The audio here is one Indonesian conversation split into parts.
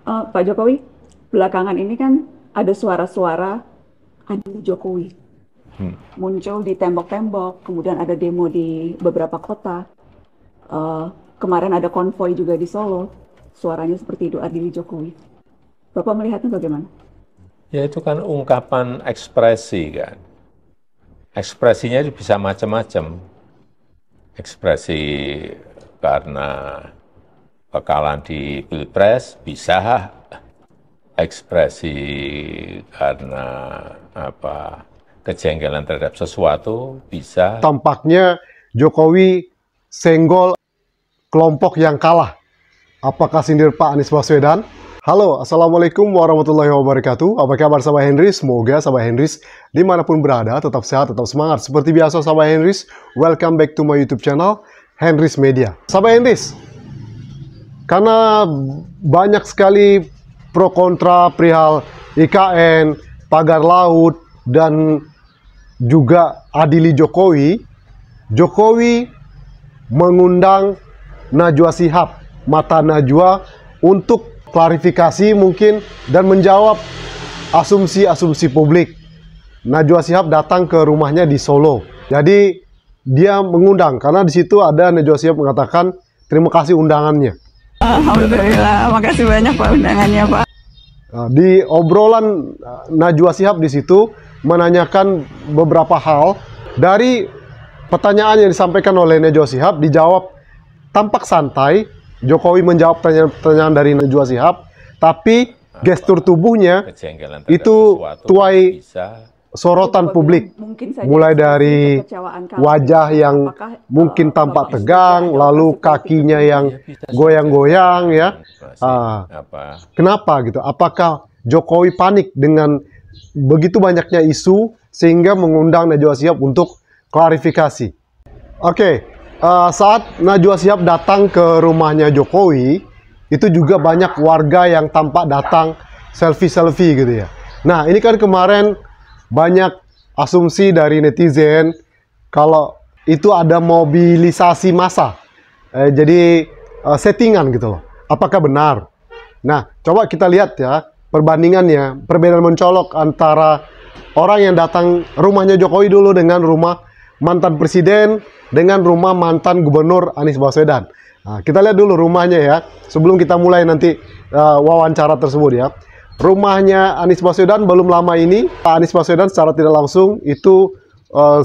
Pak Jokowi, belakangan ini kan ada suara-suara anti Jokowi Hmm. muncul di tembok-tembok, kemudian ada demo di beberapa kota. Eh, Kemarin ada konvoi juga di Solo, suaranya seperti itu adili Jokowi. Bapak melihatnya bagaimana? Ya itu kan ungkapan ekspresi kan. Ekspresinya itu bisa macam-macam. Ekspresi karena kekalahan di Pilpres bisa, ekspresi karena apa kejengkelan terhadap sesuatu bisa. Tampaknya Jokowi senggol kelompok yang kalah. Apakah sindir Pak Anies Baswedan? Halo, Assalamualaikum warahmatullahi wabarakatuh. Apa kabar sahabat Henrys? Semoga sahabat Henrys dimanapun berada tetap sehat, tetap semangat. Seperti biasa sahabat Henrys, welcome back to my YouTube channel, Henrys Media. Sahabat Henrys, karena banyak sekali pro kontra perihal IKN, pagar laut, dan juga adili Jokowi, Jokowi mengundang Najwa Shihab, Mata Najwa, untuk klarifikasi mungkin dan menjawab asumsi-asumsi publik. Najwa Shihab datang ke rumahnya di Solo. Jadi dia mengundang karena di situ ada Najwa Shihab mengatakan terima kasih undangannya. Alhamdulillah, makasih banyak Pak undangannya Pak. Di obrolan Najwa Shihab di situ menanyakan beberapa hal. Dari pertanyaan yang disampaikan oleh Najwa Shihab dijawab tampak santai. Jokowi menjawab pertanyaan dari Najwa Shihab, tapi gestur tubuhnya Kejengkelan terhadap itu sesuatu tuai bisa. sorotan publik. Mungkin saja Mulai ekspresi dari kekecewaan kami. wajah yang Apakah, mungkin tampak Bapak tegang, setuju ada lalu operasi politik kakinya yang Ya, bisa saja. goyang-goyang ya. Ekspresi apa Kenapa gitu? Apakah Jokowi panik dengan begitu banyaknya isu sehingga mengundang Najwa Shihab untuk klarifikasi? Oke, saat Najwa Shihab datang ke rumahnya Jokowi, itu juga banyak warga yang tampak datang selfie-selfie gitu ya. Nah, ini kan kemarin banyak asumsi dari netizen kalau itu ada mobilisasi massa. Jadi settingan gitu loh. Apakah benar? Nah, coba kita lihat ya perbandingannya, perbedaan mencolok antara orang yang datang rumahnya Jokowi dulu dengan rumah mantan presiden dengan rumah mantan gubernur Anies Baswedan. Nah, kita lihat dulu rumahnya ya, sebelum kita mulai nanti wawancara tersebut ya. Rumahnya Anies Baswedan belum lama ini, Pak Anies Baswedan secara tidak langsung itu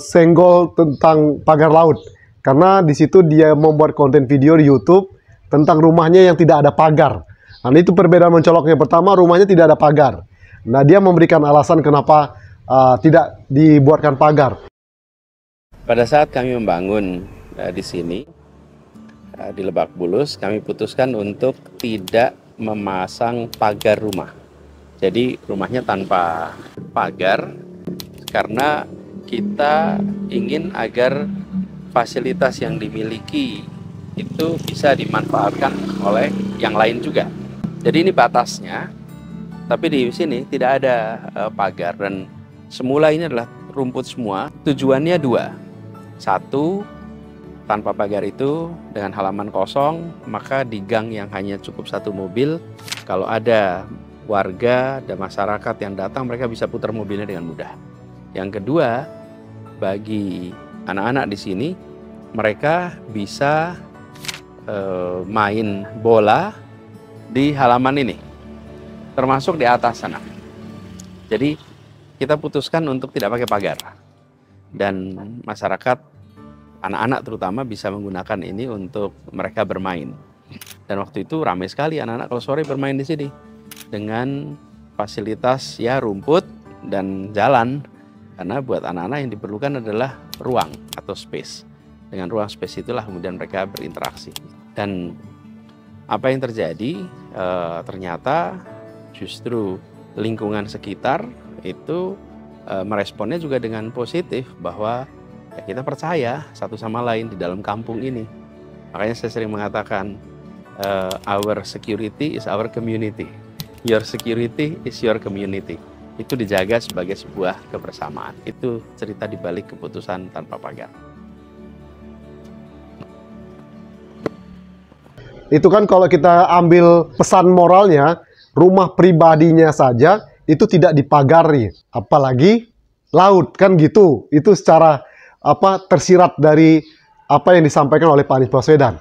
senggol tentang pagar laut. Karena di situ dia membuat konten video di YouTube tentang rumahnya yang tidak ada pagar. Nah, itu perbedaan mencoloknya. Pertama, rumahnya tidak ada pagar. Nah, dia memberikan alasan kenapa tidak dibuatkan pagar. Pada saat kami membangun di sini, di Lebak Bulus, kami putuskan untuk tidak memasang pagar rumah. Jadi rumahnya tanpa pagar, karena kita ingin agar fasilitas yang dimiliki itu bisa dimanfaatkan oleh yang lain juga. Jadi ini batasnya, tapi di sini tidak ada pagar, dan semula ini adalah rumput semua. Tujuannya dua. Satu, tanpa pagar itu dengan halaman kosong, maka di gang yang hanya cukup satu mobil, kalau ada warga dan masyarakat yang datang, mereka bisa putar mobilnya dengan mudah. Yang kedua, bagi anak-anak di sini, mereka bisa main bola di halaman ini, termasuk di atas sana. Jadi kita putuskan untuk tidak pakai pagar. Dan masyarakat, anak-anak terutama, bisa menggunakan ini untuk mereka bermain. Dan waktu itu ramai sekali anak-anak kalau sore bermain di sini dengan fasilitas ya rumput dan jalan, karena buat anak-anak yang diperlukan adalah ruang atau space. Dengan ruang space itulah kemudian mereka berinteraksi. Dan apa yang terjadi, ternyata justru lingkungan sekitar itu meresponnya juga dengan positif, bahwa ya kita percaya satu sama lain di dalam kampung ini. Makanya saya sering mengatakan, our security is our community, your security is your community. Itu dijaga sebagai sebuah kebersamaan. Itu cerita di balik keputusan tanpa pagar. Itu kan kalau kita ambil pesan moralnya, rumah pribadinya saja itu tidak dipagari, apalagi laut kan gitu. Itu secara tersirat dari apa yang disampaikan oleh Pak Anies Baswedan.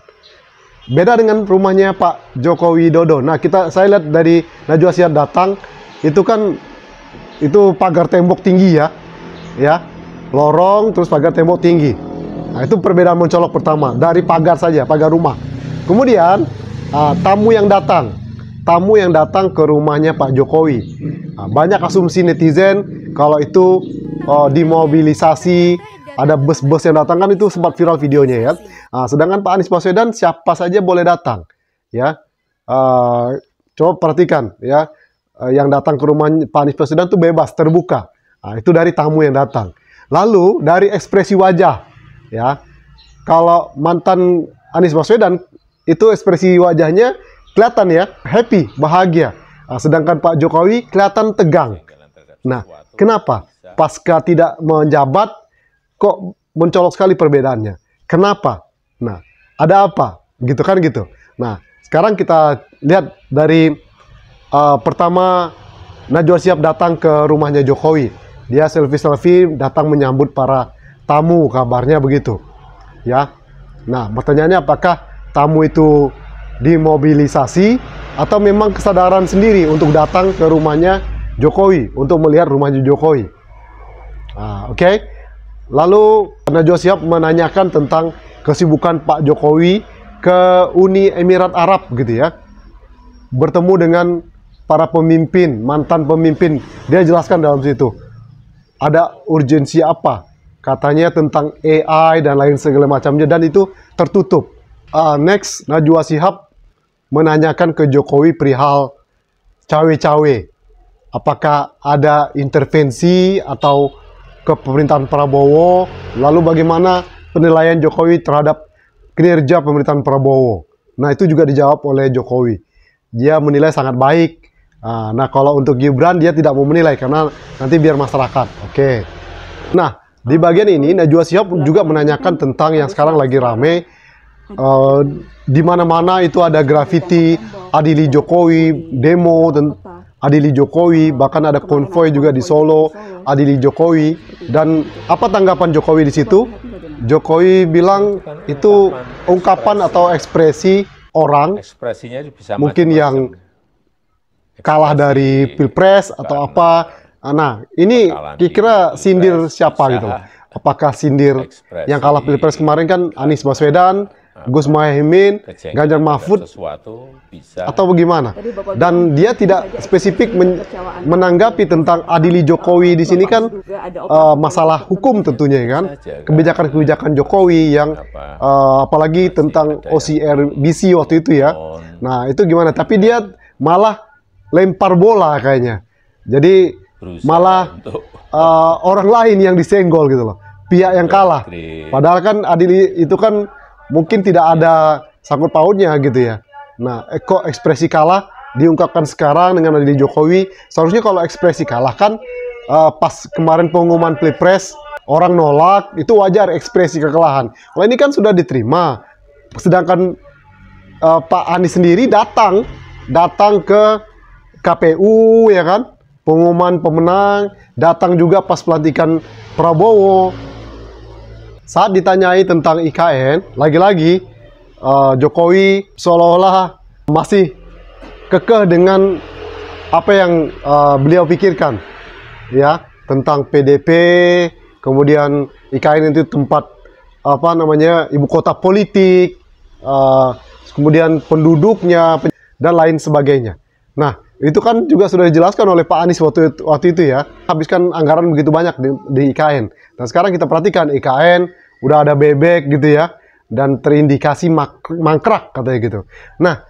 Beda dengan rumahnya Pak Joko Widodo. Nah, saya lihat dari Najwa Shihab datang, itu kan itu pagar tembok tinggi ya, lorong terus pagar tembok tinggi. Nah, itu perbedaan mencolok pertama dari pagar saja, pagar rumah. Kemudian tamu yang datang ke rumahnya Pak Jokowi. Nah, banyak asumsi netizen kalau itu dimobilisasi, ada bus-bus yang datang, kan itu sempat viral videonya ya. Nah, sedangkan Pak Anies Baswedan siapa saja boleh datang ya. Coba perhatikan ya, yang datang ke rumah Pak Anies Baswedan itu bebas, terbuka. Nah, itu dari tamu yang datang. Lalu dari ekspresi wajah ya, kalau mantan Anies Baswedan itu ekspresi wajahnya kelihatan ya, happy, bahagia. Nah, sedangkan Pak Jokowi kelihatan tegang. Nah, kenapa? Pasca tidak menjabat kok mencolok sekali perbedaannya. Kenapa? Nah, ada apa? Gitu kan gitu. Nah, sekarang kita lihat dari pertama Najwa Shihab datang ke rumahnya Jokowi. Dia selfie-selfie datang menyambut para tamu, kabarnya begitu. Ya. Nah, pertanyaannya apakah tamu itu dimobilisasi atau memang kesadaran sendiri untuk datang ke rumahnya Jokowi untuk melihat rumahnya Jokowi? Oke. Lalu Najwa Shihab menanyakan tentang kesibukan Pak Jokowi ke Uni Emirat Arab gitu ya. Bertemu dengan para pemimpin, mantan pemimpin. Dia jelaskan dalam situ. Ada urgensi apa? Katanya tentang AI dan lain segala macamnya, dan itu tertutup. Next, Najwa Shihab menanyakan ke Jokowi perihal cawe-cawe. Apakah ada intervensi atau ke pemerintahan Prabowo, lalu bagaimana penilaian Jokowi terhadap kinerja pemerintahan Prabowo. Nah, itu juga dijawab oleh Jokowi. Dia menilai sangat baik. Nah, kalau untuk Gibran dia tidak mau menilai karena nanti biar masyarakat. Oke. Nah, di bagian ini Najwa Shihab juga menanyakan tentang yang sekarang lagi rame, di mana-mana itu ada grafiti Adili Jokowi, demo dan Adili Jokowi, bahkan ada konvoy juga di Solo, Adili Jokowi. Dan apa tanggapan Jokowi di situ? Jokowi bilang itu ungkapan atau ekspresi orang, mungkin yang kalah dari Pilpres atau apa. Nah, ini kira-kira sindir siapa gitu? Apakah sindir yang kalah Pilpres kemarin kan Anies Baswedan, Gus Muhaimin, Ganjar Mahfud, atau bagaimana? Dan dia tidak spesifik menanggapi tentang Adili Jokowi di sini kan masalah hukum tentunya kan, kebijakan-kebijakan Jokowi yang apalagi tentang OCR BC waktu itu ya. Nah, itu gimana? Tapi dia malah lempar bola kayaknya. Jadi malah orang lain yang disenggol gitu loh, pihak yang kalah. Padahal kan Adili itu kan mungkin tidak ada sangkut pautnya gitu ya. Nah, kok ekspresi kalah diungkapkan sekarang dengan Adili Jokowi? Seharusnya kalau ekspresi kalah kan pas kemarin pengumuman Pilpres orang nolak, itu wajar ekspresi kekalahan. Kalau ini kan sudah diterima. Sedangkan Pak Anies sendiri datang ke KPU ya kan, pengumuman pemenang, datang juga pas pelantikan Prabowo. Saat ditanyai tentang IKN, lagi-lagi Jokowi seolah-olah masih kekeh dengan apa yang beliau pikirkan ya, tentang PDP, kemudian IKN itu tempat apa namanya, ibu kota politik, kemudian penduduknya dan lain sebagainya. Nah, itu kan juga sudah dijelaskan oleh Pak Anies waktu itu ya, habiskan anggaran begitu banyak di IKN. Dan sekarang kita perhatikan IKN udah ada bebek gitu ya, dan terindikasi mangkrak katanya gitu. Nah,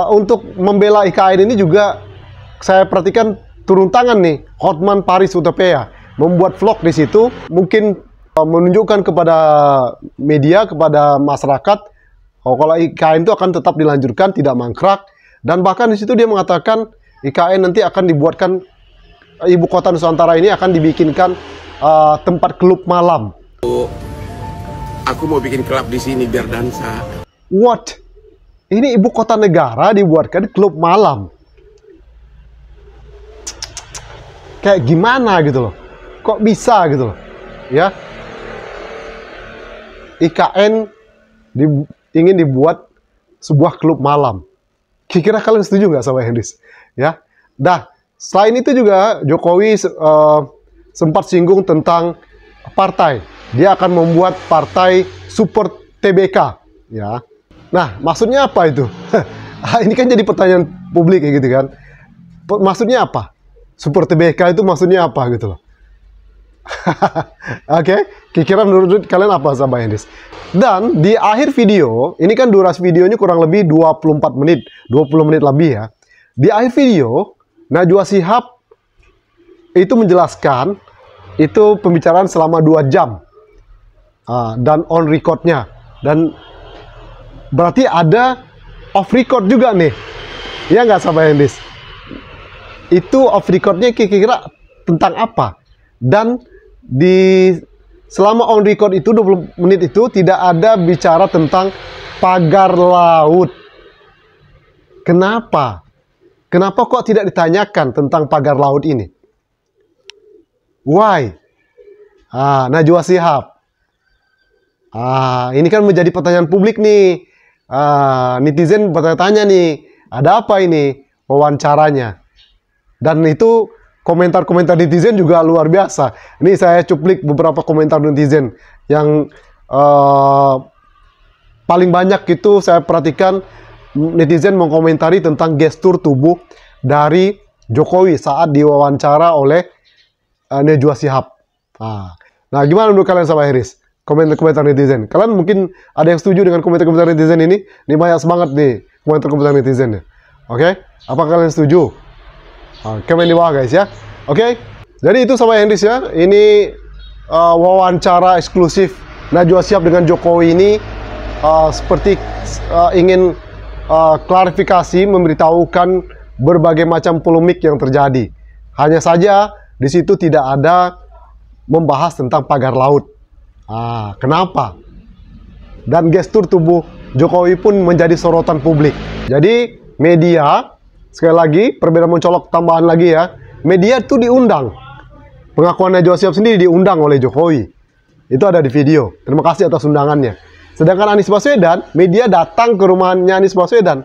untuk membela IKN ini juga saya perhatikan turun tangan nih Hotman Paris Hutapea, membuat vlog di situ, mungkin menunjukkan kepada media, kepada masyarakat kalau IKN itu akan tetap dilanjutkan, tidak mangkrak. Dan bahkan di situ dia mengatakan IKN nanti akan dibuatkan, ibu kota Nusantara ini akan dibikinkan tempat klub malam. Aku mau bikin klub di sini biar dansa. What? Ini ibu kota negara dibuatkan klub malam. kayak gimana gitu loh. Kok bisa gitu loh. Ya. IKN ingin dibuat sebuah klub malam. Kira-kira kalian setuju nggak sama Hendris? Ya. Dah, selain itu juga Jokowi sempat singgung tentang partai. Dia akan membuat partai Super TBK, ya. Nah, maksudnya apa itu? Ini kan jadi pertanyaan publik kayak gitu kan. Maksudnya apa? Super TBK itu maksudnya apa gitu loh. Oke, kira-kira menurut kalian apa sama Hendris? Dan di akhir video, ini kan durasi videonya kurang lebih 24 menit, 20 menit lebih ya. Di akhir video, Najwa Shihab itu menjelaskan itu pembicaraan selama 2 jam. Dan on recordnya. Dan berarti ada off record juga nih. Ya nggak sama Hendris? Itu off recordnya kira-kira tentang apa? Dan selama on record itu 20 menit itu tidak ada bicara tentang pagar laut. Kenapa? Kenapa kok tidak ditanyakan tentang pagar laut ini? Why? Najwa Shihab. Ini kan menjadi pertanyaan publik nih. Netizen bertanya-tanya nih, ada apa ini wawancaranya? Dan itu komentar-komentar netizen juga luar biasa. Ini saya cuplik beberapa komentar netizen yang paling banyak itu saya perhatikan netizen mengkomentari tentang gestur tubuh dari Jokowi saat diwawancara oleh Najwa Shihab. Nah, gimana menurut kalian sama Hendris? Komentar-komentar netizen. Kalian mungkin ada yang setuju dengan komentar-komentar netizen ini? Ini banyak semangat nih komentar-komentar netizen. Oke? Apa kalian setuju? Komen di bawah guys ya. Oke? Jadi itu sama Hendris ya. Ini wawancara eksklusif Najwa Shihab dengan Jokowi ini seperti ingin klarifikasi, memberitahukan berbagai macam polemik yang terjadi. Hanya saja di situ tidak ada membahas tentang pagar laut. Kenapa? Dan gestur tubuh Jokowi pun menjadi sorotan publik. Jadi media, sekali lagi perbedaan mencolok tambahan lagi ya, media itu diundang. Pengakuan Najwa Shihab sendiri diundang oleh Jokowi. Itu ada di video. Terima kasih atas undangannya. Sedangkan Anies Baswedan, media datang ke rumahnya Anies Baswedan.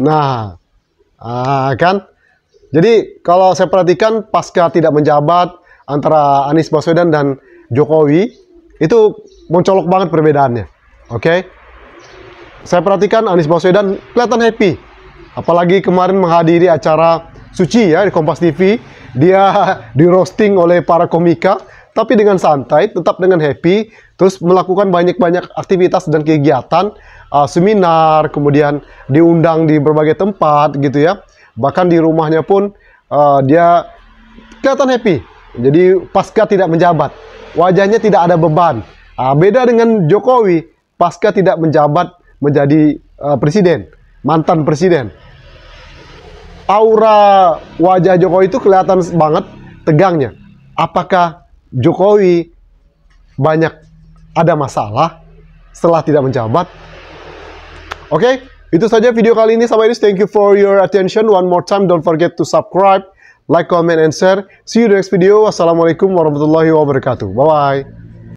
Nah, kan? Jadi kalau saya perhatikan pasca tidak menjabat antara Anies Baswedan dan Jokowi, itu mencolok banget perbedaannya. Oke? Saya perhatikan Anies Baswedan kelihatan happy. Apalagi kemarin menghadiri acara Suci ya di Kompas TV. Dia di roasting oleh para komika, tapi dengan santai, tetap dengan happy. Terus melakukan banyak-banyak aktivitas dan kegiatan, seminar, kemudian diundang di berbagai tempat gitu ya. Bahkan di rumahnya pun dia kelihatan happy. Jadi pasca tidak menjabat, wajahnya tidak ada beban. Beda dengan Jokowi, pasca tidak menjabat menjadi presiden, mantan presiden. Aura wajah Jokowi itu kelihatan banget tegangnya. Apakah Jokowi banyak ada masalah setelah tidak menjabat? Oke, itu saja video kali ini. Sampai ini, thank you for your attention. One more time, don't forget to subscribe, like, comment, and share. See you in the next video. Wassalamualaikum warahmatullahi wabarakatuh. Bye-bye.